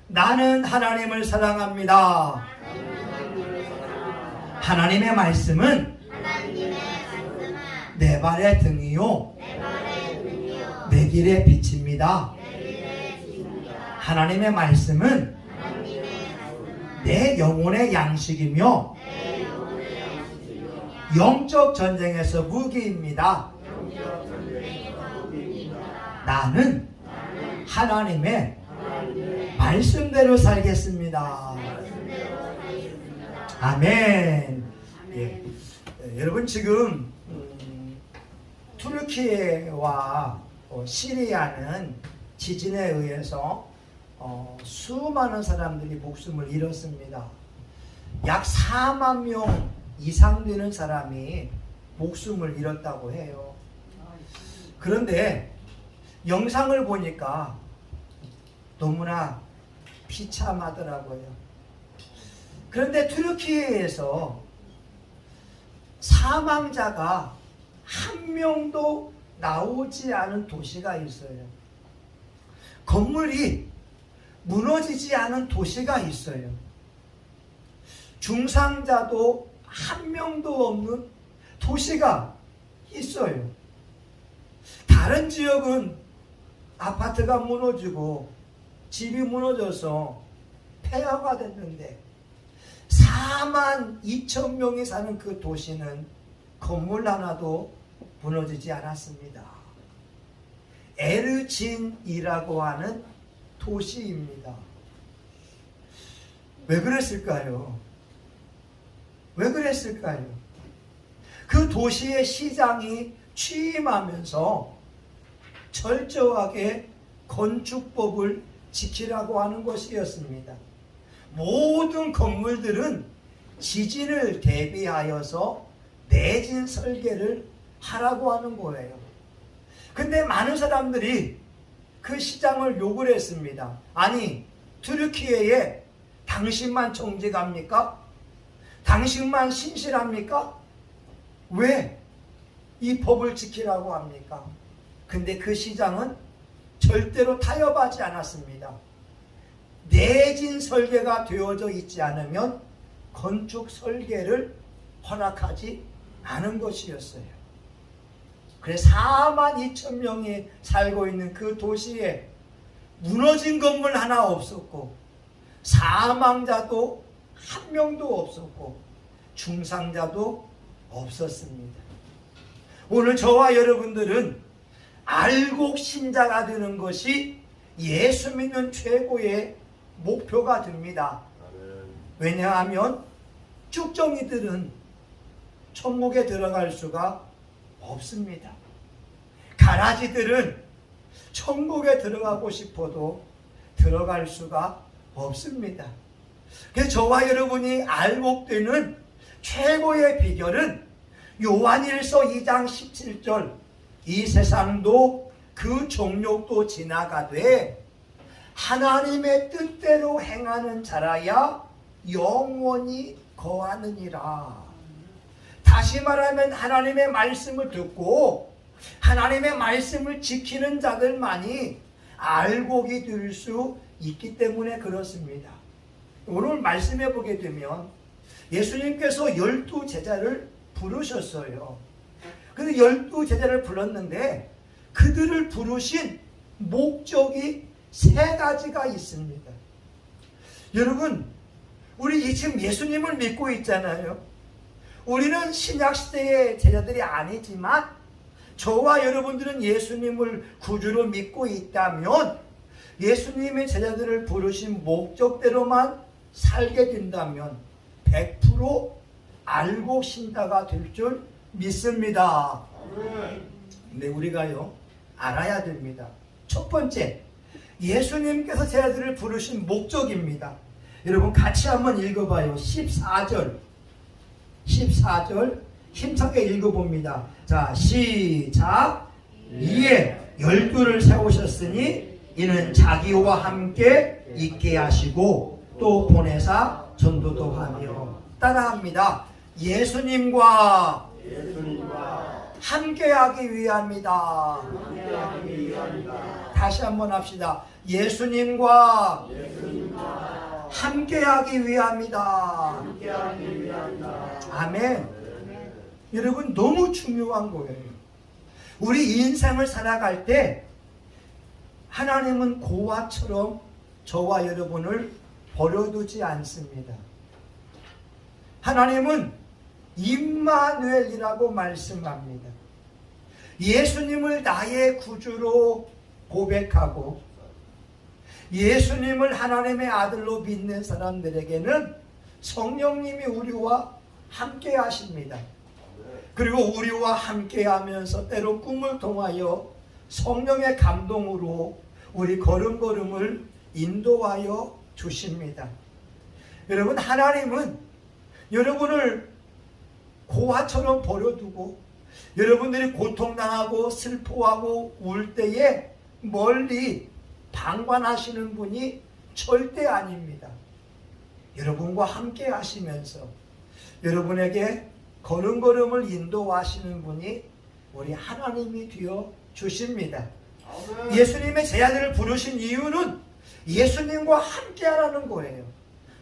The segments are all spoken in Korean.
나는 하나님을 사랑합니다. 하나님의 말씀은 내 발의 등이요 내 길의 빛입니다. 하나님의 말씀은 내 영혼의 양식이며 영적 전쟁에서 무기입니다. 나는 하나님의 말씀대로 살겠습니다. 아멘. 예. 여러분 지금 투르키예와 시리아는 지진에 의해서 수많은 사람들이 목숨을 잃었습니다. 약 4만 명 이상 되는 사람이 목숨을 잃었다고 해요. 그런데 영상을 보니까 너무나 비참하더라고요. 그런데 투르키에서 사망자가 한 명도 나오지 않은 도시가 있어요. 건물이 무너지지 않은 도시가 있어요. 중상자도 한 명도 없는 도시가 있어요. 다른 지역은 아파트가 무너지고 집이 무너져서 폐허가 됐는데 4만 2천 명이 사는 그 도시는 건물 하나도 무너지지 않았습니다. 에르진이라고 하는 도시입니다. 왜 그랬을까요? 왜 그랬을까요? 그 도시의 시장이 취임하면서 철저하게 건축법을 지키라고 하는 것이었습니다. 모든 건물들은 지진을 대비하여서 내진 설계를 하라고 하는 거예요. 근데 많은 사람들이 그 시장을 욕을 했습니다. 아니, 투르키예에 당신만 정직합니까? 당신만 신실합니까? 왜 이 법을 지키라고 합니까? 근데 그 시장은 절대로 타협하지 않았습니다. 내진 설계가 되어져 있지 않으면 건축 설계를 허락하지 않은 것이었어요. 그래서 4만 2천 명이 살고 있는 그 도시에 무너진 건물 하나 없었고 사망자도 한 명도 없었고 중상자도 없었습니다. 오늘 저와 여러분들은 알곡 신자가 되는 것이 예수 믿는 최고의 목표가 됩니다. 왜냐하면 쭉정이들은 천국에 들어갈 수가 없습니다. 가라지들은 천국에 들어가고 싶어도 들어갈 수가 없습니다. 그래서 저와 여러분이 알곡되는 최고의 비결은 요한일서 2장 17절 이 세상도 그 정욕도 지나가되 하나님의 뜻대로 행하는 자라야 영원히 거하느니라. 다시 말하면 하나님의 말씀을 듣고 하나님의 말씀을 지키는 자들만이 알곡이 될 수 있기 때문에 그렇습니다. 오늘 말씀해 보게 되면 예수님께서 12제자를 부르셨어요. 근데 12제자를 불렀는데 그들을 부르신 목적이 3가지가 있습니다. 여러분, 우리 지금 예수님을 믿고 있잖아요. 우리는 신약시대의 제자들이 아니지만 저와 여러분들은 예수님을 구주로 믿고 있다면 예수님의 제자들을 부르신 목적대로만 살게 된다면 100% 알고 신다가 될 줄 믿습니다. 근데 우리가요 알아야 됩니다. 첫 번째, 예수님께서 제자들을 부르신 목적입니다. 여러분 같이 한번 읽어봐요. 14절 힘차게 읽어봅니다. 자, 시작. 이에 12를 세우셨으니 이는 자기와 함께 있게 하시고 또 보내사 전도도 하며. 따라합니다. 예수님과 함께하기 위함이다. 다시 한번 합시다. 예수님과 함께하기 위함이다. 아멘. 여러분, 너무 중요한 거예요. 우리 인생을 살아갈 때 하나님은 고아처럼 저와 여러분을 버려두지 않습니다. 하나님은 임마누엘이라고 말씀합니다. 예수님을 나의 구주로 고백하고 예수님을 하나님의 아들로 믿는 사람들에게는 성령님이 우리와 함께 하십니다. 그리고 우리와 함께 하면서 때로 꿈을 통하여 성령의 감동으로 우리 걸음걸음을 인도하여 주십니다. 여러분, 하나님은 여러분을 고아처럼 버려두고 여러분들이 고통당하고 슬퍼하고 울 때에 멀리 방관하시는 분이 절대 아닙니다. 여러분과 함께 하시면서 여러분에게 걸음걸음을 인도하시는 분이 우리 하나님이 되어 주십니다. 예수님의 제 아들을 부르신 이유는 예수님과 함께 하라는 거예요.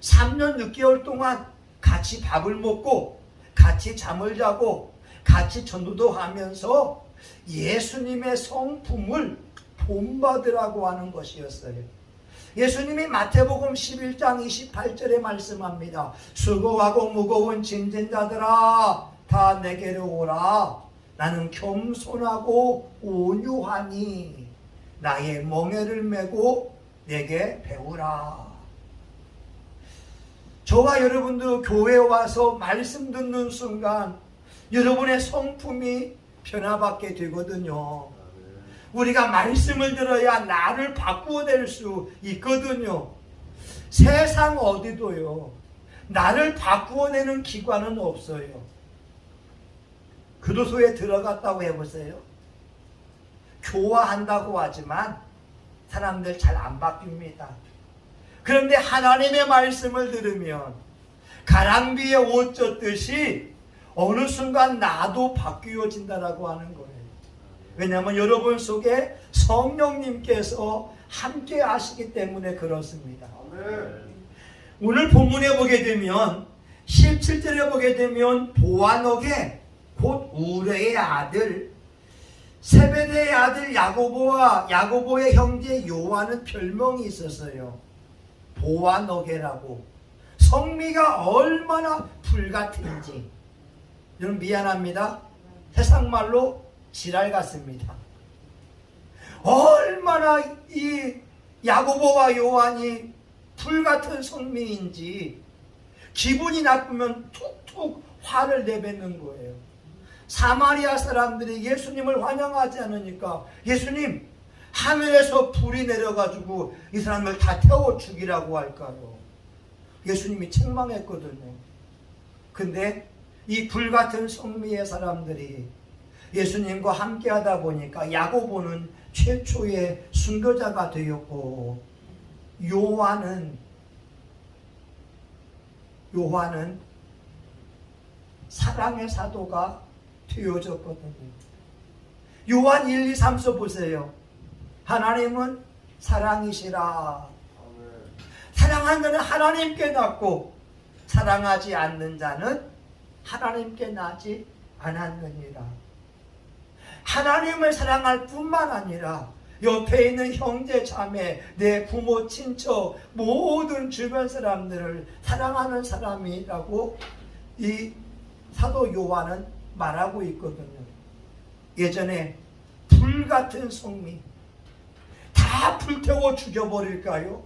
3년 6개월 동안 같이 밥을 먹고 같이 잠을 자고 같이 전도도 하면서 예수님의 성품을 본받으라고 하는 것이었어요. 예수님이 마태복음 11장 28절에 말씀합니다. 수고하고 무거운 짐진 자들아 다 내게로 오라. 나는 겸손하고 온유하니 나의 멍에를 메고 내게 배우라. 저와 여러분도 교회에 와서 말씀 듣는 순간 여러분의 성품이 변화받게 되거든요. 우리가 말씀을 들어야 나를 바꾸어낼 수 있거든요. 세상 어디도요, 나를 바꾸어내는 기관은 없어요. 교도소에 들어갔다고 해보세요. 교화한다고 하지만 사람들 잘 안 바뀝니다. 그런데 하나님의 말씀을 들으면 가랑비에 옷 젖듯이 어느 순간 나도 바뀌어진다라고 하는 거예요. 왜냐하면 여러분 속에 성령님께서 함께 하시기 때문에 그렇습니다. 오늘 본문에 보게 되면 17절에 보게 되면 보아녹의 곧 우레의 아들 세베대의 아들 야고보와 야고보의 형제 요한은 별명이 있었어요. 보아녹이라고. 성미가 얼마나 불같은지. 여러분 미안합니다. 세상말로 지랄 같습니다. 얼마나 이 야고보와 요한이 불같은 성미인지 기분이 나쁘면 툭툭 화를 내뱉는 거예요. 사마리아 사람들이 예수님을 환영하지 않으니까 예수님 하늘에서 불이 내려가지고 이 사람을 다 태워 죽이라고 할까요? 예수님이 책망했거든요. 근데 이 불같은 성미의 사람들이 예수님과 함께 하다 보니까 야고보는 최초의 순교자가 되었고 요한은 사랑의 사도가 되어졌거든요. 요한 1, 2, 3서 보세요. 하나님은 사랑이시라. 사랑하는 자는 하나님께 낳고 사랑하지 않는 자는 하나님께 나지 않았느니라. 하나님을 사랑할 뿐만 아니라 옆에 있는 형제 자매, 내 부모 친척, 모든 주변 사람들을 사랑하는 사람이라고 이 사도 요한은 말하고 있거든요. 예전에 불같은 성미 다 불태워 죽여버릴까요?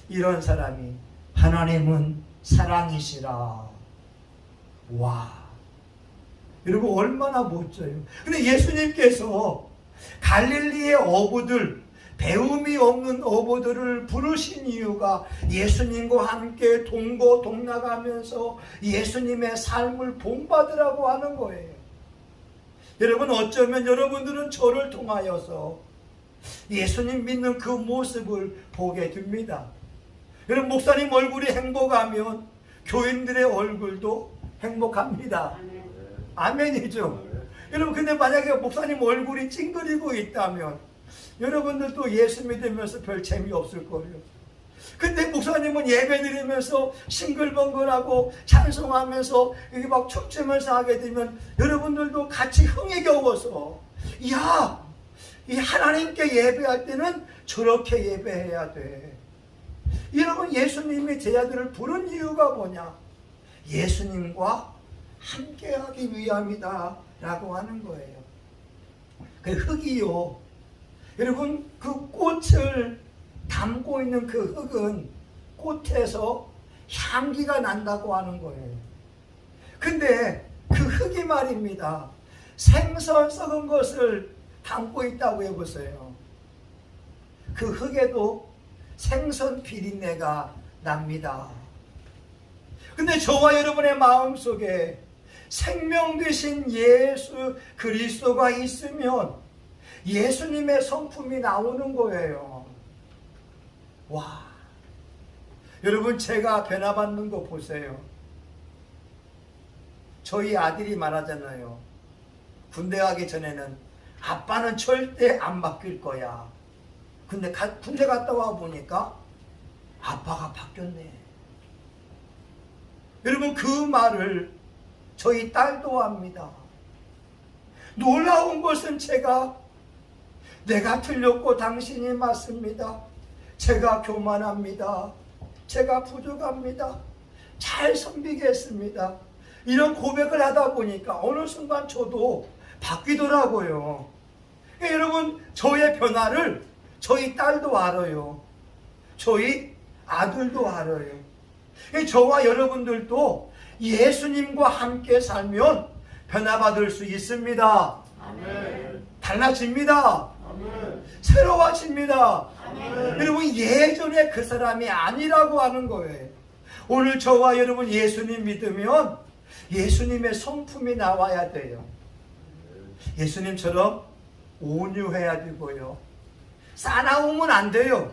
이런 사람이 하나님은 사랑이시라. 와, 여러분 얼마나 멋져요. 근데 예수님께서 갈릴리의 어부들, 배움이 없는 어부들을 부르신 이유가 예수님과 함께 동고동락하면서 예수님의 삶을 본받으라고 하는 거예요. 여러분 어쩌면 여러분들은 저를 통하여서 예수님 믿는 그 모습을 보게 됩니다. 여러분 목사님 얼굴이 행복하면 교인들의 얼굴도 행복합니다. 아멘이죠. 여러분 근데 만약에 목사님 얼굴이 찡그리고 있다면 여러분들도 예수 믿으면서 별 재미없을 거예요. 근데 목사님은 예배 드리면서 싱글벙글하고 찬송하면서 여기 막 춤추면서 하게 되면 여러분들도 같이 흥에 겨워서 야, 이 하나님께 예배할 때는 저렇게 예배해야 돼. 여러분, 예수님이 제자들을 부른 이유가 뭐냐? 예수님과 함께하기 위함이다 라고 하는 거예요. 그 흙이요, 여러분, 그 꽃을 담고 있는 그 흙은 꽃에서 향기가 난다고 하는 거예요. 근데 그 흙이 말입니다, 생선 썩은 것을 담고 있다고 해보세요. 그 흙에도 생선 비린내가 납니다. 근데 저와 여러분의 마음속에 생명 되신 예수 그리스도가 있으면 예수님의 성품이 나오는 거예요. 와, 여러분, 제가 변화받는 거 보세요. 저희 아들이 말하잖아요. 군대 가기 전에는 아빠는 절대 안 바뀔 거야. 근데 군대 갔다 와 보니까 아빠가 바뀌었네. 여러분, 그 말을 저희 딸도 합니다. 놀라운 것은 내가 틀렸고 당신이 맞습니다. 제가 교만합니다. 제가 부족합니다. 잘 섬기겠습니다. 이런 고백을 하다 보니까 어느 순간 저도 바뀌더라고요. 여러분, 저의 변화를 저희 딸도 알아요. 저희 아들도 알아요. 저와 여러분들도 예수님과 함께 살면 변화받을 수 있습니다. 아멘. 달라집니다. 아멘. 새로워집니다. 아멘. 여러분, 예전에 그 사람이 아니라고 하는 거예요. 오늘 저와 여러분 예수님 믿으면 예수님의 성품이 나와야 돼요. 예수님처럼 온유해야 되고요, 싸나우면 안 돼요.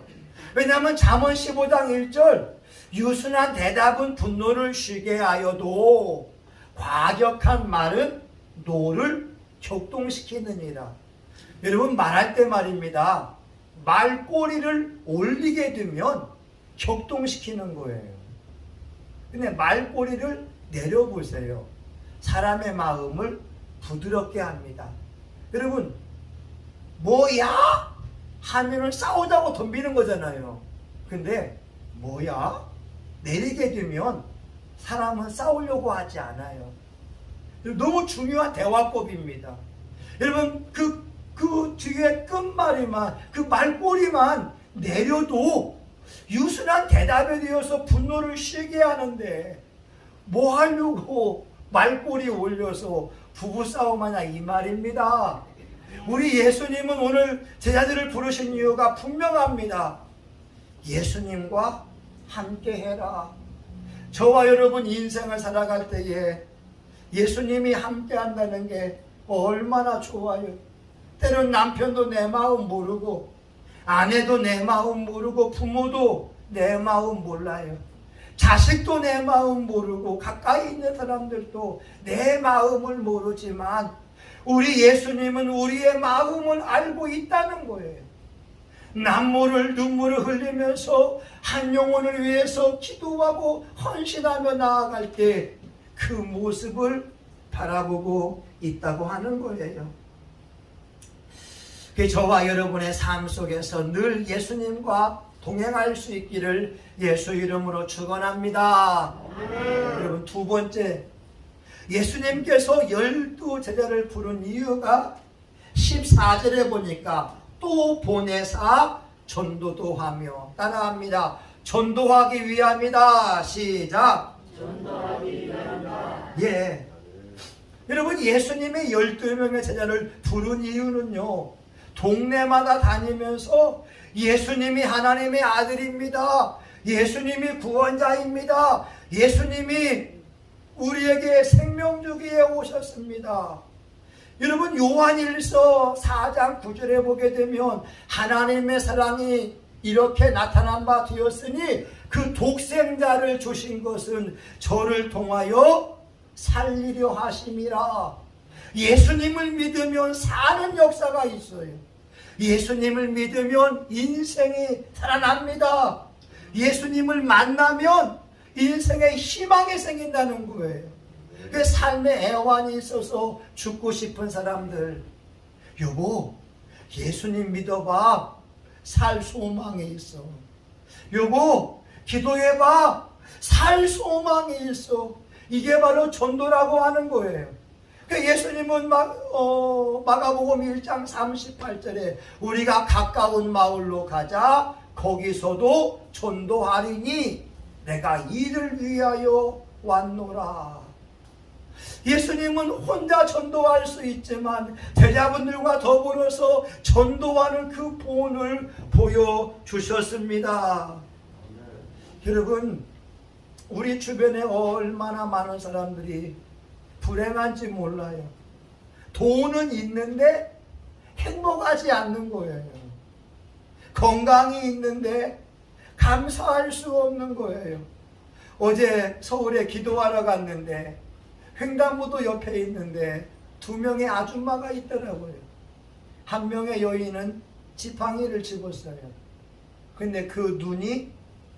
왜냐하면 잠언 15장 1절, 유순한 대답은 분노를 쉬게 하여도 과격한 말은 노를 격동시키느니라. 여러분, 말할 때 말입니다, 말꼬리를 올리게 되면 격동시키는 거예요. 근데 말꼬리를 내려보세요. 사람의 마음을 부드럽게 합니다. 여러분, 뭐야? 하면은 싸우자고 덤비는 거잖아요. 근데 뭐야? 내리게 되면 사람은 싸우려고 하지 않아요. 너무 중요한 대화법입니다. 여러분, 그 뒤에 끝말이만, 그 말꼬리만 내려도 유순한 대답에 대해서 분노를 쉬게 하는데 뭐 하려고 말꼬리 올려서 부부싸움하냐, 이 말입니다. 우리 예수님은 오늘 제자들을 부르신 이유가 분명합니다. 예수님과 함께 해라. 저와 여러분 인생을 살아갈 때에 예수님이 함께 한다는 게 얼마나 좋아요. 때론 남편도 내 마음 모르고, 아내도 내 마음 모르고, 부모도 내 마음 몰라요. 자식도 내 마음 모르고, 가까이 있는 사람들도 내 마음을 모르지만 우리 예수님은 우리의 마음을 알고 있다는 거예요. 남모를 눈물을 흘리면서 한 영혼을 위해서 기도하고 헌신하며 나아갈 때 그 모습을 바라보고 있다고 하는 거예요. 저와 여러분의 삶 속에서 늘 예수님과 동행할 수 있기를 예수 이름으로 축원합니다. 여러분, 두 번째, 예수님께서 12 제자를 부른 이유가 14절에 보니까 또 보내사 전도도 하며, 따라합니다. 전도하기 위함이다. 시작. 전도하기 위함이다. 예. 여러분, 예수님의 12명의 제자를 부른 이유는요, 동네마다 다니면서 예수님이 하나님의 아들입니다. 예수님이 구원자입니다. 예수님이 우리에게 생명 주기에 오셨습니다. 여러분, 요한일서 4장 9절에 보게 되면 하나님의 사랑이 이렇게 나타난 바 되었으니 그 독생자를 주신 것은 저를 통하여 살리려 하심이라. 예수님을 믿으면 사는 역사가 있어요. 예수님을 믿으면 인생이 살아납니다. 예수님을 만나면 인생에 희망이 생긴다는 거예요. 그 삶에 애환이 있어서 죽고 싶은 사람들, 여보 예수님 믿어봐, 살 소망이 있어. 여보 기도해봐, 살 소망이 있어. 이게 바로 전도라고 하는 거예요. 예수님은 마가복음 1장 38절에 우리가 가까운 마을로 가자, 거기서도 전도하리니 내가 이를 위하여 왔노라. 예수님은 혼자 전도할 수 있지만 제자분들과 더불어서 전도하는 그 본을 보여주셨습니다. 여러분, 우리 주변에 얼마나 많은 사람들이 불행한지 몰라요. 돈은 있는데 행복하지 않는 거예요. 건강이 있는데 감사할 수 없는 거예요. 어제 서울에 기도하러 갔는데 횡단보도 옆에 있는데 2명의 아줌마가 있더라고요. 한 명의 여인은 지팡이를 집었어요. 근데 그 눈이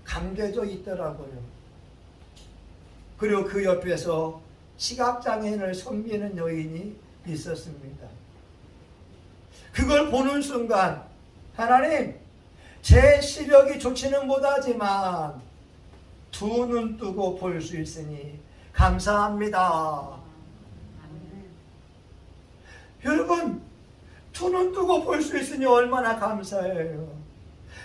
감겨져 있더라고요. 그리고 그 옆에서 시각장애인을 섬기는 여인이 있었습니다. 그걸 보는 순간 하나님, 제 시력이 좋지는 못하지만 2눈 뜨고 볼 수 있으니 감사합니다. 여러분, 2눈 뜨고 볼 수 있으니 얼마나 감사해요.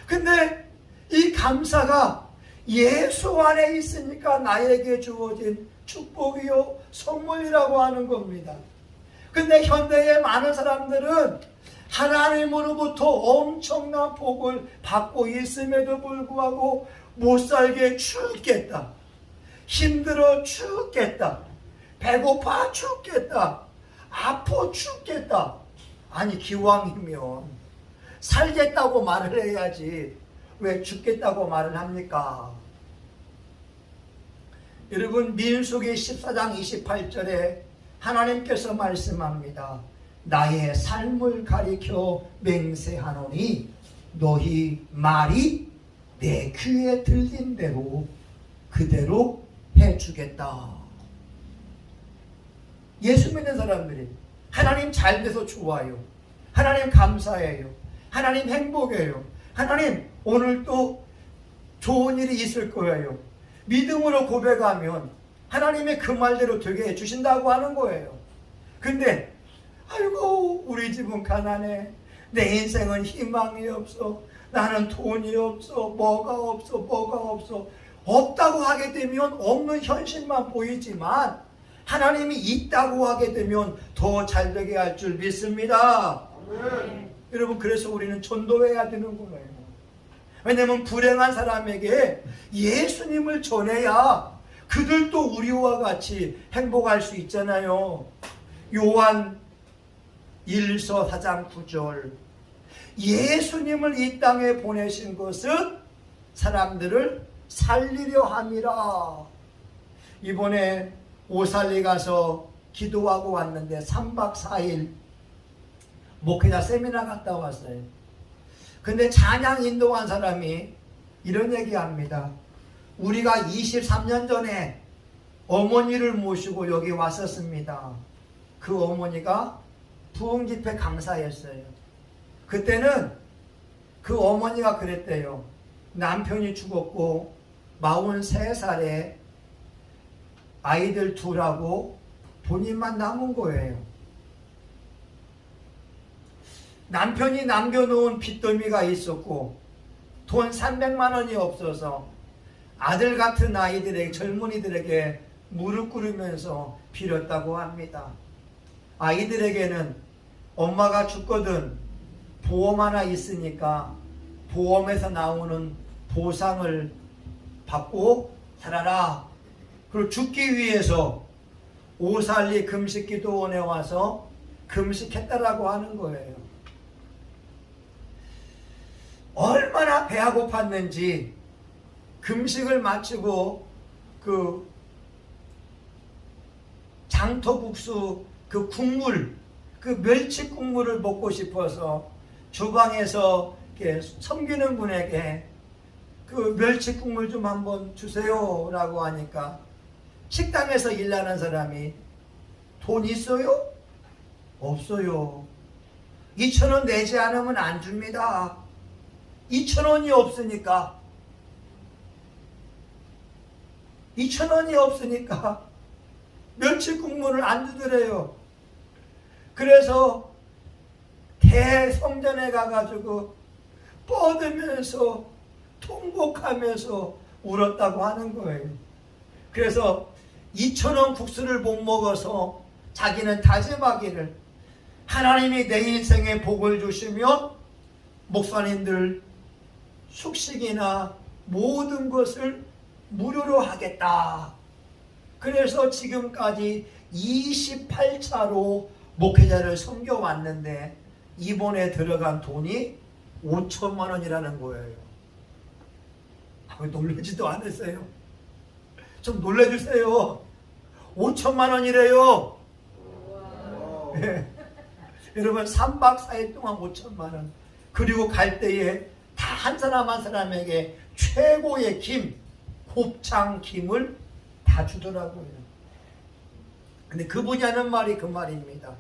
근데 이 감사가 예수 안에 있으니까 나에게 주어진 축복이요 선물이라고 하는 겁니다. 근데 현대의 많은 사람들은 하나님으로부터 엄청난 복을 받고 있음에도 불구하고 못 살게 죽겠다, 힘들어 죽겠다, 배고파 죽겠다, 아파 죽겠다. 아니, 기왕이면 살겠다고 말을 해야지 왜 죽겠다고 말을 합니까? 여러분, 민수기 14장 28절에 하나님께서 말씀합니다. 나의 삶을 가리켜 맹세하노니 너희 말이 내 귀에 들린 대로 그대로 해주겠다. 예수 믿는 사람들이 하나님 잘 돼서 좋아요, 하나님 감사해요, 하나님 행복해요, 하나님 오늘 또 좋은 일이 있을 거예요, 믿음으로 고백하면 하나님의 그 말대로 되게 해주신다고 하는 거예요. 근데 아이고 우리 집은 가난해, 내 인생은 희망이 없어, 나는 돈이 없어, 뭐가 없어 없다고 하게 되면 없는 현실만 보이지만 하나님이 있다고 하게 되면 더 잘되게 할 줄 믿습니다. 아멘. 여러분, 그래서 우리는 전도해야 되는 거예요. 왜냐하면 불행한 사람에게 예수님을 전해야 그들도 우리와 같이 행복할 수 있잖아요. 요한 1서 4장 9절, 예수님을 이 땅에 보내신 것은 사람들을 살리려 함이라. 이번에 오살리 가서 기도하고 왔는데 3박 4일 목회자 세미나 갔다 왔어요. 근데 찬양 인도한 사람이 이런 얘기합니다. 우리가 23년 전에 어머니를 모시고 여기 왔었습니다. 그 어머니가 부흥집회 강사였어요. 그때는 그 어머니가 그랬대요. 남편이 죽었고 43살에 아이들 둘하고 본인만 남은 거예요. 남편이 남겨놓은 빚더미가 있었고 돈 300만 원이 없어서 아들 같은 아이들에게, 젊은이들에게 무릎 꿇으면서 빌었다고 합니다. 아이들에게는 엄마가 죽거든 보험 하나 있으니까 보험에서 나오는 보상을 받고 살아라. 그리고 죽기 위해서 오살리 금식기도원에 와서 금식했다라고 하는 거예요. 얼마나 배가 고팠는지 금식을 마치고 그 장터국수 그 국물, 그 멸치 국물을 먹고 싶어서 주방에서 이렇게 섬기는 분에게 그 멸치 국물 좀 한번 주세요 라고 하니까 식당에서 일하는 사람이 돈 있어요? 없어요. 2,000원 내지 않으면 안 줍니다. 2,000원이 없으니까 2,000원이 없으니까 멸치 국물을 안 주더래요. 그래서 대성전에 가가지고 뻗으면서 통곡하면서 울었다고 하는 거예요. 그래서 2,000원 국수를 못 먹어서 자기는 다짐하기를, 하나님이 내 인생에 복을 주시면 목사님들 숙식이나 모든 것을 무료로 하겠다. 그래서 지금까지 28차로 목회자를 섬겨왔는데 이번에 들어간 돈이 5천만 원이라는 거예요. 놀라지도 않으세요? 좀 놀래주세요. 5천만 원이래요. 네. 여러분 3박 4일 동안 5천만 원. 그리고 갈 때에 다 한 사람 한 사람에게 최고의 김, 곱창 김을 다 주더라고요. 근데 그분이 하는 말이 그 말입니다.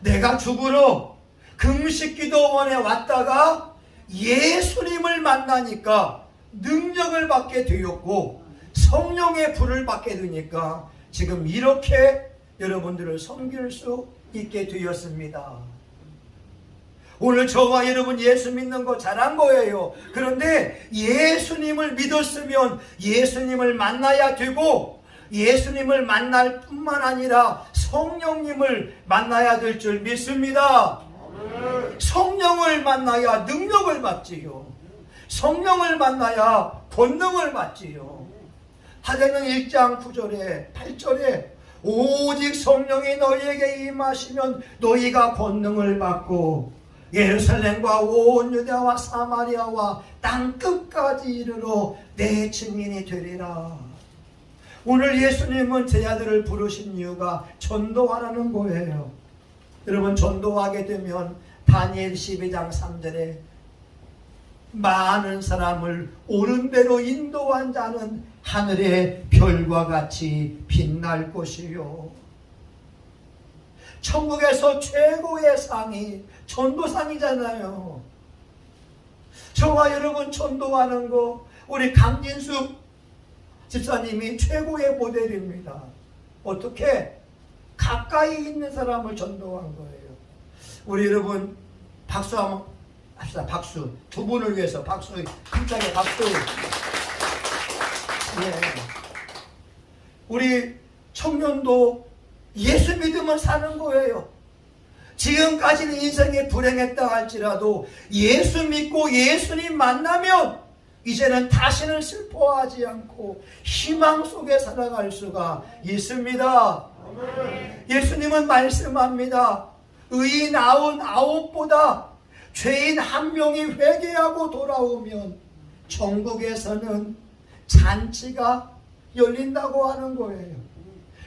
내가 죽으러 금식기도원에 왔다가 예수님을 만나니까 능력을 받게 되었고 성령의 불을 받게 되니까 지금 이렇게 여러분들을 섬길 수 있게 되었습니다. 오늘 저와 여러분 예수 믿는 거 잘한 거예요. 그런데 예수님을 믿었으면 예수님을 만나야 되고 예수님을 만날 뿐만 아니라 성령님을 만나야 될 줄 믿습니다. 성령을 만나야 능력을 받지요. 성령을 만나야 권능을 받지요. 하대는 1장 9절에 8절에 오직 성령이 너희에게 임하시면 너희가 권능을 받고 예루살렘과 온 유대와 사마리아와 땅 끝까지 이르러 내 증인이 되리라. 오늘 예수님은 제 아들을 부르신 이유가 전도하라는 거예요. 여러분 전도하게 되면 다니엘 12장 3절에 많은 사람을 옳은 대로 인도한 자는 하늘의 별과 같이 빛날 것이요. 천국에서 최고의 상이 전도상이잖아요. 저와 여러분 전도하는 거 우리 강진숙 집사님이 최고의 모델입니다. 어떻게? 가까이 있는 사람을 전도한 거예요. 우리 여러분 박수 한번 합시다. 박수. 두 분을 위해서 박수. 힘차게 박수. 예. 우리 청년도 예수 믿으면 사는 거예요. 지금까지는 인생이 불행했다 할지라도 예수 믿고 예수님 만나면 이제는 다시는 슬퍼하지 않고 희망 속에 살아갈 수가 있습니다. 예수님은 말씀합니다. 의인 99보다 죄인 1명이 회개하고 돌아오면 천국에서는 잔치가 열린다고 하는 거예요.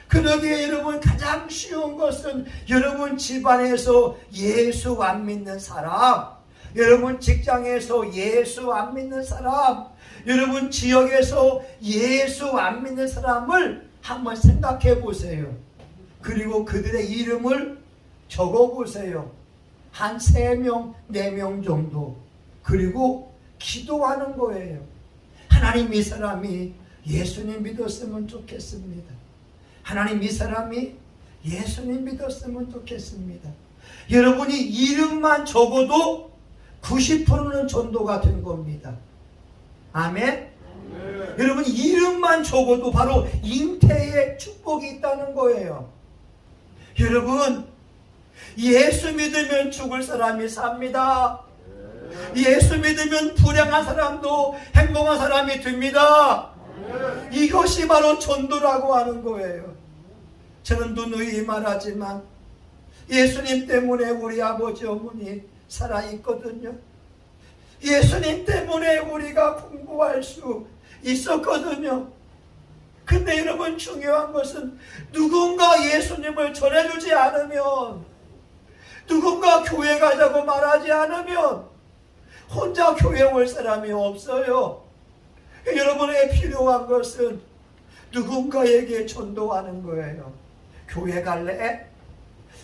그러기에 여러분 가장 쉬운 것은 여러분 집안에서 예수 안 믿는 사람, 여러분 직장에서 예수 안 믿는 사람, 여러분 지역에서 예수 안 믿는 사람을 한번 생각해 보세요. 그리고 그들의 이름을 적어 보세요. 한 3명, 4명 정도. 그리고 기도하는 거예요. 하나님 이 사람이 예수님 믿었으면 좋겠습니다. 하나님 이 사람이 예수님 믿었으면 좋겠습니다. 여러분이 이름만 적어도 90%는 전도가 된 겁니다. 아멘? 여러분 이름만 적어도 바로 잉태의 축복이 있다는 거예요. 여러분 예수 믿으면 죽을 사람이 삽니다. 예수 믿으면 불행한 사람도 행복한 사람이 됩니다. 이것이 바로 전도라고 하는 거예요. 저는 누누이 말하지만 예수님 때문에 우리 아버지 어머니 살아있거든요. 예수님 때문에 우리가 공부할 수 있었거든요. 근데 여러분 중요한 것은 누군가 예수님을 전해주지 않으면 누군가 교회 가자고 말하지 않으면 혼자 교회 올 사람이 없어요. 여러분에게 필요한 것은 누군가에게 전도하는 거예요. 교회 갈래?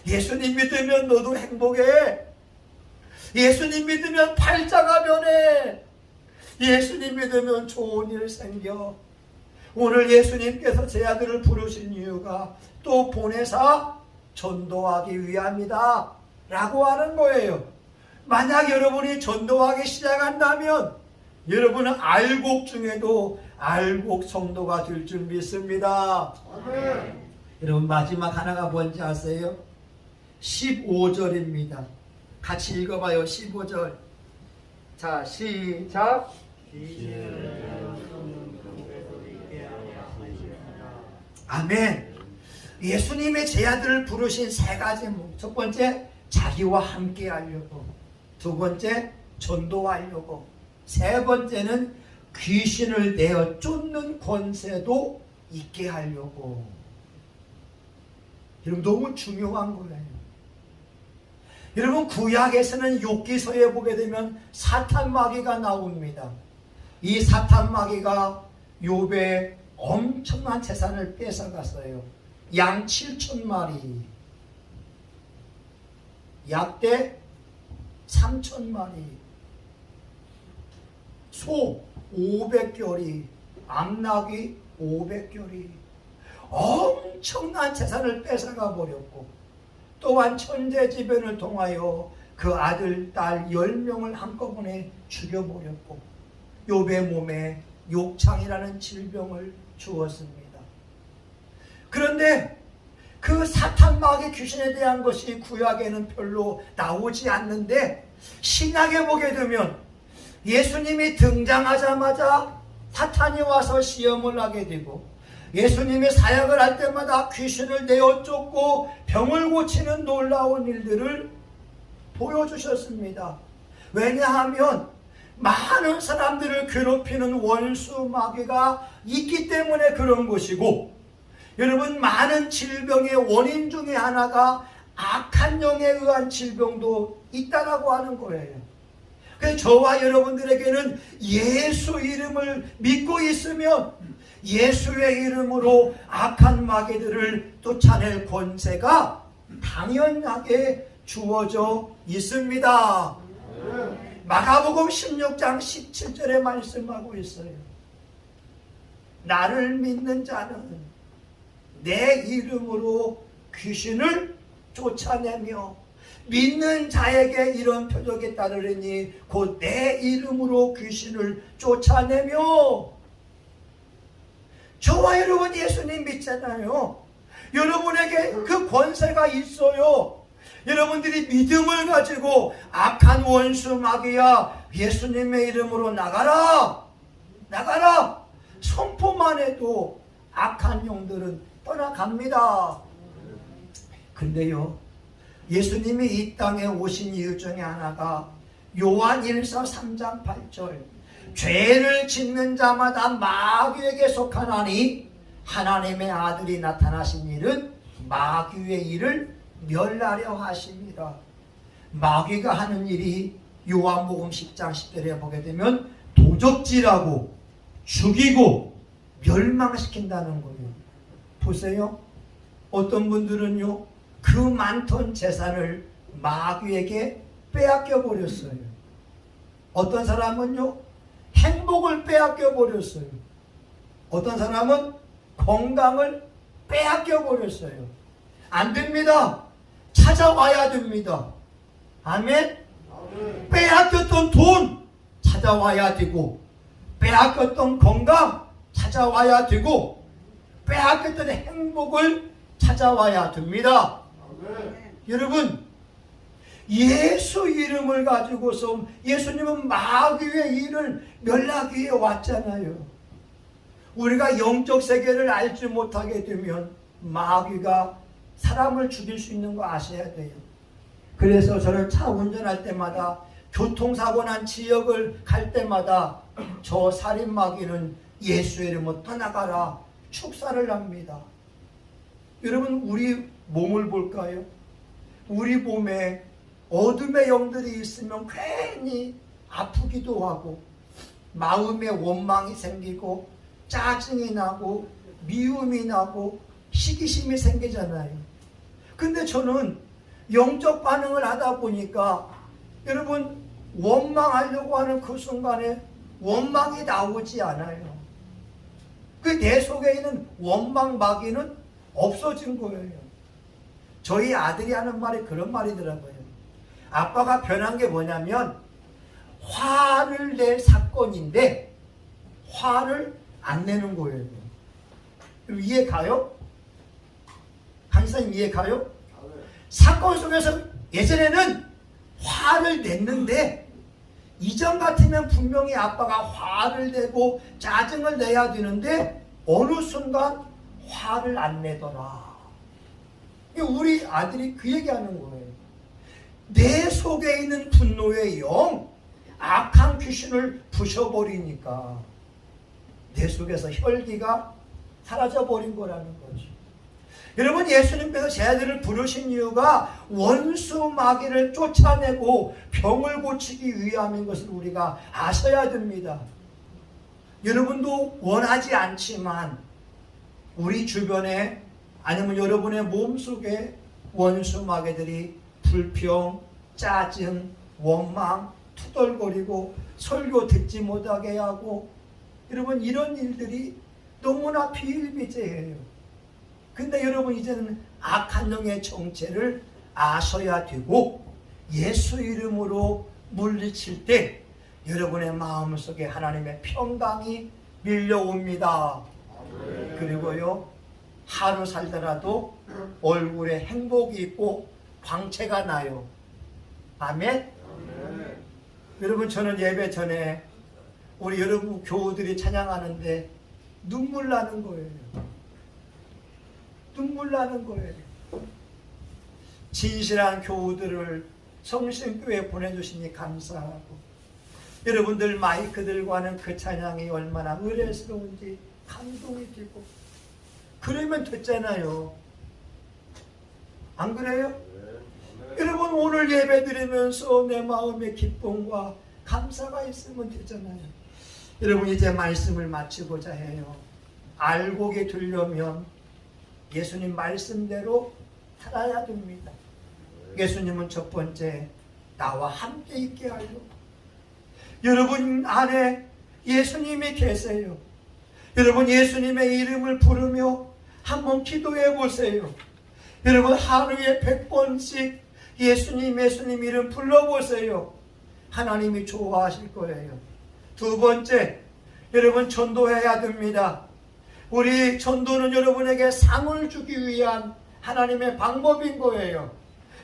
예수님 믿으면 너도 행복해. 예수님 믿으면 팔자가 변해. 예수님 믿으면 좋은 일 생겨. 오늘 예수님께서 제 아들을 부르신 이유가 또 보내사 전도하기 위함이다 라고 하는 거예요. 만약 여러분이 전도하기 시작한다면 여러분은 알곡 중에도 알곡 성도가 될 줄 믿습니다. 아멘. 여러분 마지막 하나가 뭔지 아세요? 15절입니다. 같이 읽어봐요. 15절. 자, 시작. 아멘. 예수님의 제 아들을 부르신 세 가지 목. 첫 번째, 자기와 함께 하려고. 두 번째, 전도하려고. 세 번째는 귀신을 내어 쫓는 권세도 있게 하려고. 여러분 너무 중요한 거예요. 여러분 구약에서는 욥기서에 보게 되면 사탄 마귀가 나옵니다. 이 사탄 마귀가 욥의 엄청난 재산을 뺏어갔어요. 양 7,000마리, 약대 3,000마리, 소 500결이, 암나귀 500결이 엄청난 재산을 뺏어가 버렸고, 또한 천재지변을 통하여 그 아들, 딸 10명을 한꺼번에 죽여버렸고, 욥의 몸에 욕창이라는 질병을 주었습니다. 그런데 그 사탄 마귀 귀신에 대한 것이 구약에는 별로 나오지 않는데, 신약에 보게 되면 예수님이 등장하자마자 사탄이 와서 시험을 하게 되고, 예수님이 사역을 할 때마다 귀신을 내어 쫓고 병을 고치는 놀라운 일들을 보여주셨습니다. 왜냐하면 많은 사람들을 괴롭히는 원수 마귀가 있기 때문에 그런 것이고, 여러분 많은 질병의 원인 중에 하나가 악한 영에 의한 질병도 있다라고 하는 거예요. 그래서 저와 여러분들에게는 예수 이름을 믿고 있으면 예수의 이름으로 악한 마귀들을 쫓아낼 권세가 당연하게 주어져 있습니다. 마가복음 16장 17절에 말씀하고 있어요. 나를 믿는 자는 내 이름으로 귀신을 쫓아내며, 믿는 자에게 이런 표적이 따르리니 곧 내 이름으로 귀신을 쫓아내며. 저와 여러분 예수님 믿잖아요. 여러분에게 그 권세가 있어요. 여러분들이 믿음을 가지고 악한 원수 마귀야, 예수님의 이름으로 나가라, 나가라 선포만 해도 악한 영들은 떠나갑니다. 근데요, 예수님이 이 땅에 오신 이유 중에 하나가 요한 1서 3장 8절, 죄를 짓는 자마다 마귀에게 속하나니 하나님의 아들이 나타나신 일은 마귀의 일을 멸하려 하십니다. 마귀가 하는 일이 요한복음 10장 10절에 보게 되면 도적질하고 죽이고 멸망시킨다는 거예요. 보세요. 어떤 분들은요, 그 많던 재산을 마귀에게 빼앗겨 버렸어요. 어떤 사람은요, 행복을 빼앗겨 버렸어요. 어떤 사람은 건강을 빼앗겨 버렸어요. 안 됩니다. 찾아와야 됩니다. 아멘. 빼앗겼던 돈 찾아와야 되고, 빼앗겼던 건강 찾아와야 되고, 빼앗겼던 행복을 찾아와야 됩니다. 여러분, 예수 이름을 가지고서 예수님은 마귀의 일을 멸하기 위해 왔잖아요. 우리가 영적 세계를 알지 못하게 되면 마귀가 사람을 죽일 수 있는 거 아셔야 돼요. 그래서 저는 차 운전할 때마다, 교통사고 난 지역을 갈 때마다 저 살인 마귀는 예수의 이름으로 떠나가라 축사를 합니다. 여러분, 우리 몸을 볼까요? 우리 몸에 어둠의 영들이 있으면 괜히 아프기도 하고 마음에 원망이 생기고 짜증이 나고 미움이 나고 시기심이 생기잖아요. 근데 저는 영적 반응을 하다 보니까 여러분 원망하려고 하는 그 순간에 원망이 나오지 않아요. 그 내 속에 있는 원망 마귀는 없어진 거예요. 저희 아들이 하는 말이 그런 말이더라고요. 아빠가 변한 게 뭐냐면 화를 낼 사건인데 화를 안 내는 거예요. 이해 가요? 강사님 이해 가요? 사건 속에서 예전에는 화를 냈는데 이전 같으면 분명히 아빠가 화를 내고 짜증을 내야 되는데 어느 순간 화를 안 내더라. 우리 아들이 그 얘기하는 거예요. 내 속에 있는 분노의 영, 악한 귀신을 부셔버리니까 내 속에서 혈기가 사라져버린 거라는 거죠. 여러분, 예수님께서 제 아들을 부르신 이유가 원수 마귀를 쫓아내고 병을 고치기 위함인 것을 우리가 아셔야 됩니다. 여러분도 원하지 않지만 우리 주변에 아니면 여러분의 몸속에 원수 마귀들이 불평, 짜증, 원망, 투덜거리고 설교 듣지 못하게 하고 여러분 이런 일들이 너무나 비일비재해요. 근데 여러분 이제는 악한 영의 정체를 아셔야 되고 예수 이름으로 물리칠 때 여러분의 마음속에 하나님의 평강이 밀려옵니다. 그리고요 하루 살더라도 얼굴에 행복이 있고 광채가 나요. 아멘? 여러분 저는 예배 전에 우리 여러분 교우들이 찬양하는데 눈물 나는 거예요. 눈물 나는 거예요. 진실한 교우들을 성신교회에 보내주시니 감사하고 여러분들 마이크 들고 하는 그 찬양이 얼마나 의뢰스러운지 감동이 되고 그러면 됐잖아요. 안 그래요? 여러분 오늘 예배 드리면서 내 마음의 기쁨과 감사가 있으면 되잖아요. 여러분 이제 말씀을 마치고자 해요. 알곡이 되려면 예수님 말씀대로 살아야 됩니다. 예수님은 첫 번째 나와 함께 있게 하려. 여러분 안에 예수님이 계세요. 여러분 예수님의 이름을 부르며 한번 기도해 보세요. 여러분 하루에 100번씩 예수님 이름 불러보세요. 하나님이 좋아하실 거예요. 두 번째, 여러분 전도해야 됩니다. 우리 전도는 여러분에게 상을 주기 위한 하나님의 방법인 거예요.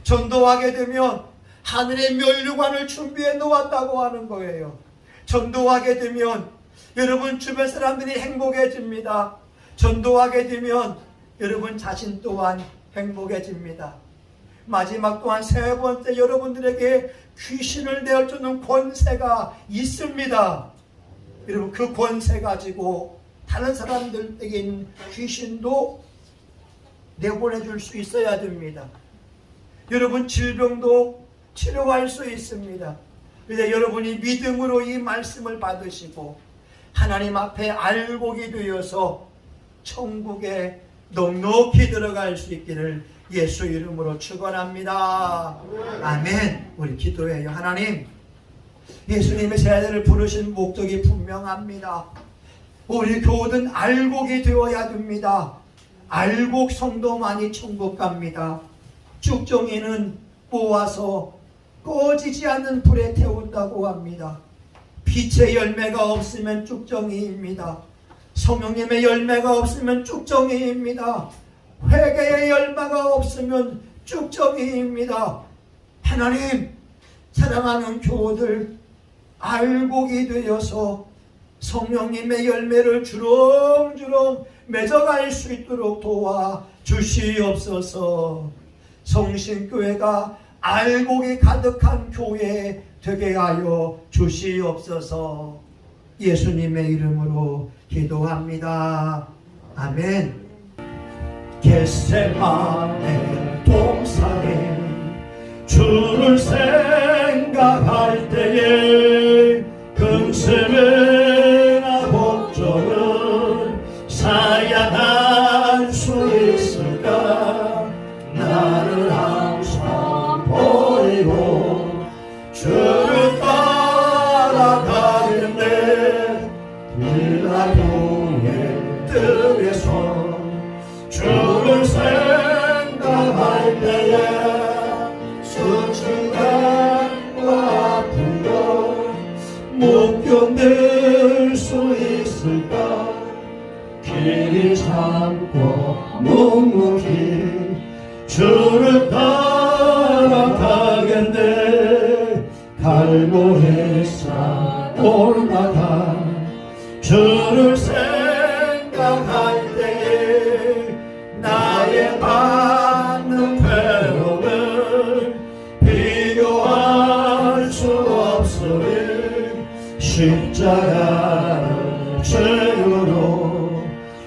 전도하게 되면 하늘의 면류관을 준비해 놓았다고 하는 거예요. 전도하게 되면 여러분 주변 사람들이 행복해집니다. 전도하게 되면 여러분 자신 또한 행복해집니다. 마지막 또한 세 번째, 여러분들에게 귀신을 내어주는 권세가 있습니다. 여러분 그 권세 가지고 다른 사람들에게 있는 귀신도 내보내줄 수 있어야 됩니다. 여러분 질병도 치료할 수 있습니다. 이제 여러분이 믿음으로 이 말씀을 받으시고 하나님 앞에 알곡이 되어서 천국에 넉넉히 들어갈 수 있기를 예수 이름으로 축원합니다. 아멘. 우리 기도해요. 하나님, 예수님의 제자들을 부르신 목적이 분명합니다. 우리 교우는 알곡이 되어야 됩니다. 알곡 성도만이 천국 갑니다. 쭉정이는 꼬아서 꺼지지 않는 불에 태운다고 합니다. 빛의 열매가 없으면 쭉정이입니다. 성령님의 열매가 없으면 쭉정이입니다. 회개의 열매가 없으면 쭉정이입니다. 하나님, 사랑하는 교우들 알곡이 되어서 성령님의 열매를 주렁주렁 맺어갈 수 있도록 도와 주시옵소서. 성신교회가 알곡이 가득한 교회 되게 하여 주시옵소서. 예수님의 이름으로 기도합니다. 아멘. 겟세마네 동산에 주를 생각할 때에 금슬이나 복종을 사양할 수 있을까? 나를 항상 버리고 주를 따라가겠네. 빌라도의 뜰에서 주를 생각할 때에 수치감과 아픔도 못 견딜 수 있을까? 길이 참고 묵묵히 주를 따라가겠네. 갈보리 산 올라가 주를 생각할 때에 나의 받는 괴로움을 비교할 수 없으리. 십자가를 죄로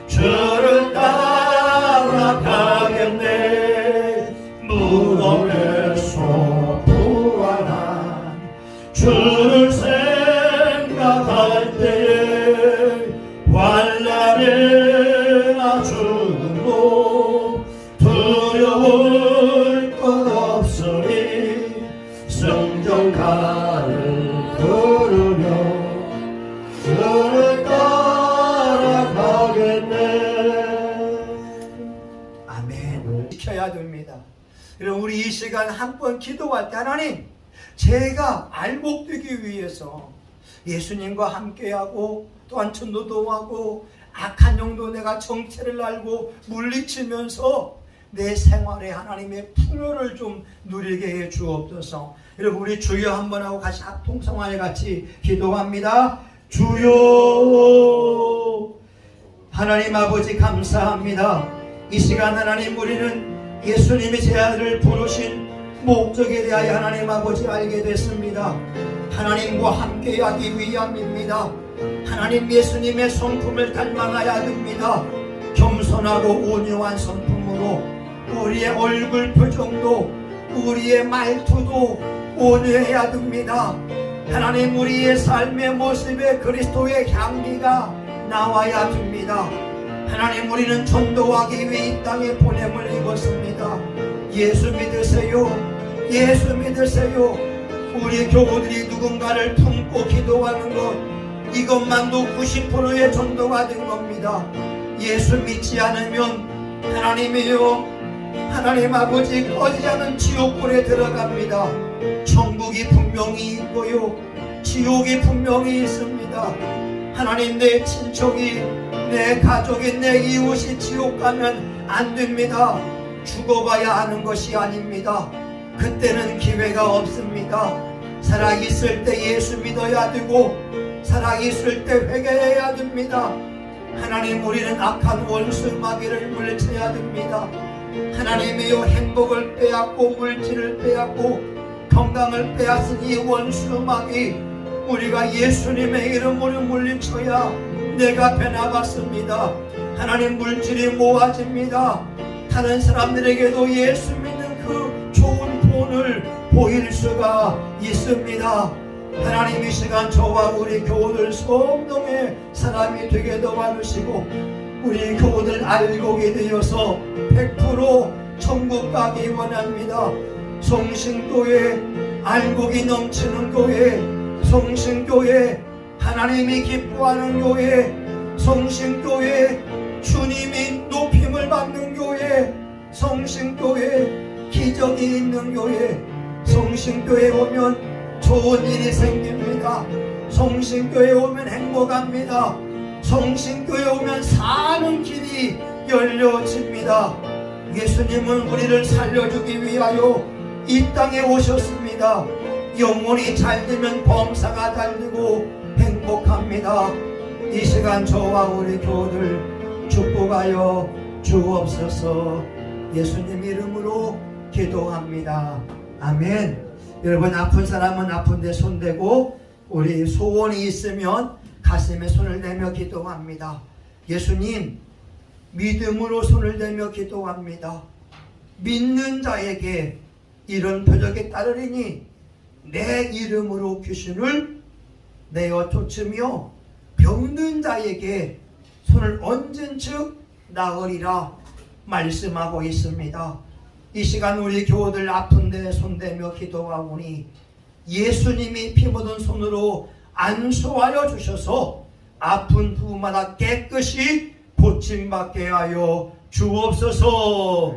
주를 따라가겠네. 무덤에서 부활한 주를 생각할 때에 환난이나 죽음도 두려울 것 없으리. 성전가를 걸으며 주를 따라가겠네. 아멘. 지켜야 됩니다. 여러분, 우리 이 시간 한 번 기도할 때 하나님, 제가 알곡되기 위해서 예수님과 함께하고 또한 전도도하고 악한 영도 내가 정체를 알고 물리치면서 내 생활에 하나님의 풍요를 좀 누리게 해 주옵소서. 여러분, 우리 주여 한번 하고 같이 합동성화에 같이 기도합니다. 주여, 하나님 아버지 감사합니다. 이 시간 하나님, 우리는 예수님이 제 아들을 부르신 목적에 대하여 하나님 아버지 알게 됐습니다. 하나님과 함께하기 위함입니다. 하나님 예수님의 성품을 닮아가야 됩니다. 겸손하고 온유한 성품으로 우리의 얼굴 표정도 우리의 말투도 온유해야 됩니다. 하나님, 우리의 삶의 모습에 그리스도의 향기가 나와야 됩니다. 하나님, 우리는 전도하기 위해 이 땅에 보냄을 입었습니다. 예수 믿으세요. 예수 믿으세요. 우리 교우들이 누군가를 품고 기도하는 것, 이것만도 90%의 전도가 된 겁니다. 예수 믿지 않으면 하나님이요, 하나님 아버지, 꺼지지 않은 지옥불에 들어갑니다. 천국이 분명히 있고요, 지옥이 분명히 있습니다. 하나님, 내 친척이, 내 가족이, 내 이웃이 지옥 가면 안 됩니다. 죽어가야 하는 것이 아닙니다. 그때는 기회가 없습니다. 살아있을 때 예수 믿어야 되고 살아있을 때 회개해야 됩니다. 하나님, 우리는 악한 원수 마귀를 물리쳐야 됩니다. 하나님이여, 행복을 빼앗고 물질을 빼앗고 건강을 빼앗은 이 원수 마귀, 우리가 예수님의 이름으로 물리쳐야 내가 변화받습니다. 하나님, 물질이 모아집니다. 다른 사람들에게도 예수 믿는 그 좋은 본을 보일 수가 있습니다. 하나님, 이 시간 저와 우리 교우들 성동의 사람이 되게 도와주시고 우리 교우들 알곡이 되어서 100% 천국 가기 원합니다. 성신교회, 알곡이 넘치는 교회, 성신교회, 하나님이 기뻐하는 교회, 성신교회, 주님이 높임을 받는 교회, 성신교회, 기적이 있는 교회. 성신교회 오면 좋은 일이 생깁니다. 성신교회 오면 행복합니다. 성신교회 오면 사는 길이 열려집니다. 예수님은 우리를 살려주기 위하여 이 땅에 오셨습니다. 영혼이 잘되면 범사가 잘되고 행복합니다. 이 시간 저와 우리 교우들 축복하여 주옵소서. 예수님 이름으로 기도합니다. 아멘. 여러분, 아픈 사람은 아픈데 손대고 우리 소원이 있으면 가슴에 손을 대며 기도합니다. 예수님, 믿음으로 손을 대며 기도합니다. 믿는 자에게 이런 표적에 따르리니 내 이름으로 귀신을 내어 쫓으며 병든 자에게 손을 얹은 즉 나으리라 말씀하고 있습니다. 이 시간 우리 교우들 아픈데 손대며 기도하오니 예수님이 피 묻은 손으로 안수하여 주셔서 아픈 부마다 깨끗이 고침받게 하여 주옵소서.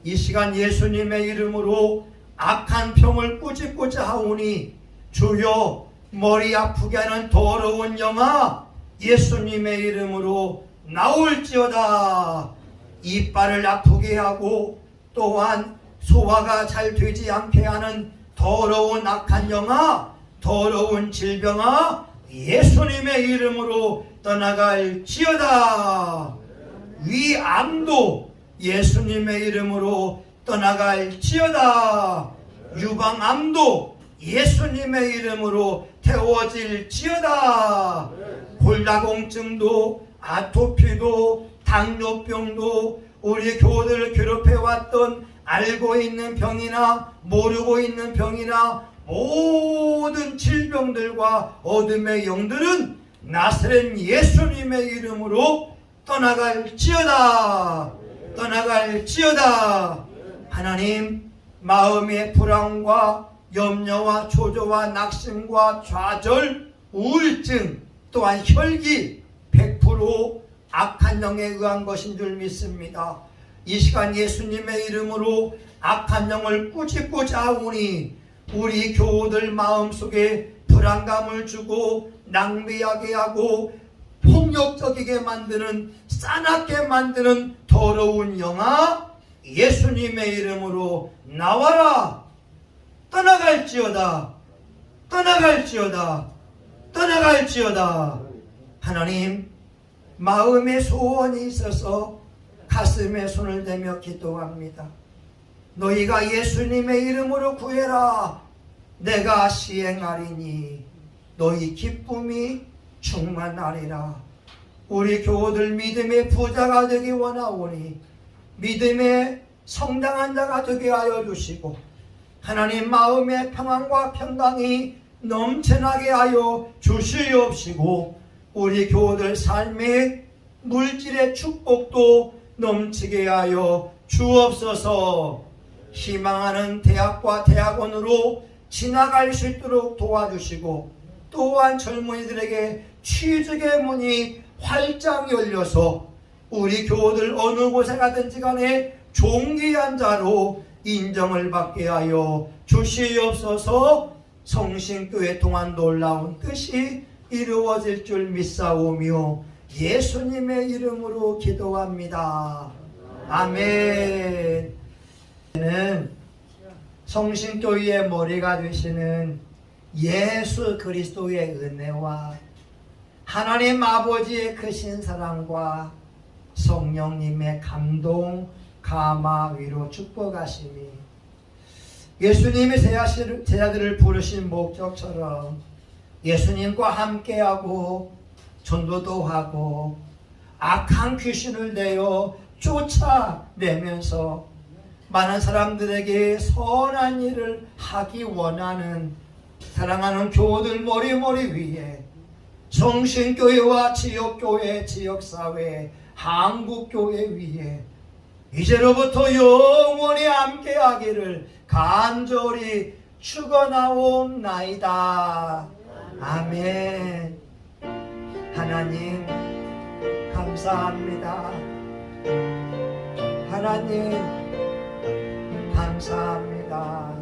이 시간 예수님의 이름으로 악한 병을 꾸짖고자 하오니 주여 머리 아프게 하는 더러운 영아 예수님의 이름으로 나올지어다. 이빨을 아프게 하고 또한 소화가 잘 되지 않게 하는 더러운 악한 영아, 더러운 질병아 예수님의 이름으로 떠나갈지어다. 위암도 예수님의 이름으로 떠나갈지어다. 유방암도 예수님의 이름으로 태워질지어다. 골다공증도 아토피도 당뇨병도 우리 교우들을 괴롭혀왔던 알고 있는 병이나 모르고 있는 병이나 모든 질병들과 어둠의 영들은 나사렛 예수님의 이름으로 떠나갈지어다. 떠나갈지어다. 하나님, 마음의 불안과 염려와 초조와 낙심과 좌절, 우울증 또한 혈기 100% 악한 영에 의한 것인 줄 믿습니다. 이 시간 예수님의 이름으로 악한 영을 꾸짖고자 하오니 우리 교우들 마음속에 불안감을 주고 낭비하게 하고 폭력적이게 만드는 싸납게 만드는 더러운 영아 예수님의 이름으로 나와라. 떠나갈지어다. 떠나갈지어다. 떠나갈지어다. 하나님, 마음에 소원이 있어서 가슴에 손을 대며 기도합니다. 너희가 예수님의 이름으로 구해라. 내가 시행하리니 너희 기쁨이 충만하리라. 우리 교우들 믿음의 부자가 되기 원하오니 믿음의 성당한 자가 되게 하여 주시고 하나님 마음의 평안과 평강이 넘쳐나게 하여 주시옵시고 우리 교우들 삶의 물질의 축복도 넘치게 하여 주옵소서. 희망하는 대학과 대학원으로 지나갈 수 있도록 도와주시고 또한 젊은이들에게 취직의 문이 활짝 열려서 우리 교우들 어느 곳에 가든지 간에 존귀한 자로 인정을 받게 하여 주시옵소서. 성신교회 동안 놀라운 뜻이 이루어질 줄 믿사오며 예수님의 이름으로 기도합니다. 아멘. 성신교회의 머리가 되시는 예수 그리스도의 은혜와 하나님 아버지의 크신 사랑과 성령님의 감동, 감화, 위로, 축복하심이 예수님의 제자들을 부르신 목적처럼 예수님과 함께하고 전도도 하고 악한 귀신을 내어 쫓아내면서 많은 사람들에게 선한 일을 하기 원하는 사랑하는 교우들 머리 위에 성신교회와 지역교회, 지역사회, 한국교회 위에 이제로부터 영원히 함께하기를 간절히 축원하옵나이다. 아멘. 하나님 감사합니다. 하나님 감사합니다.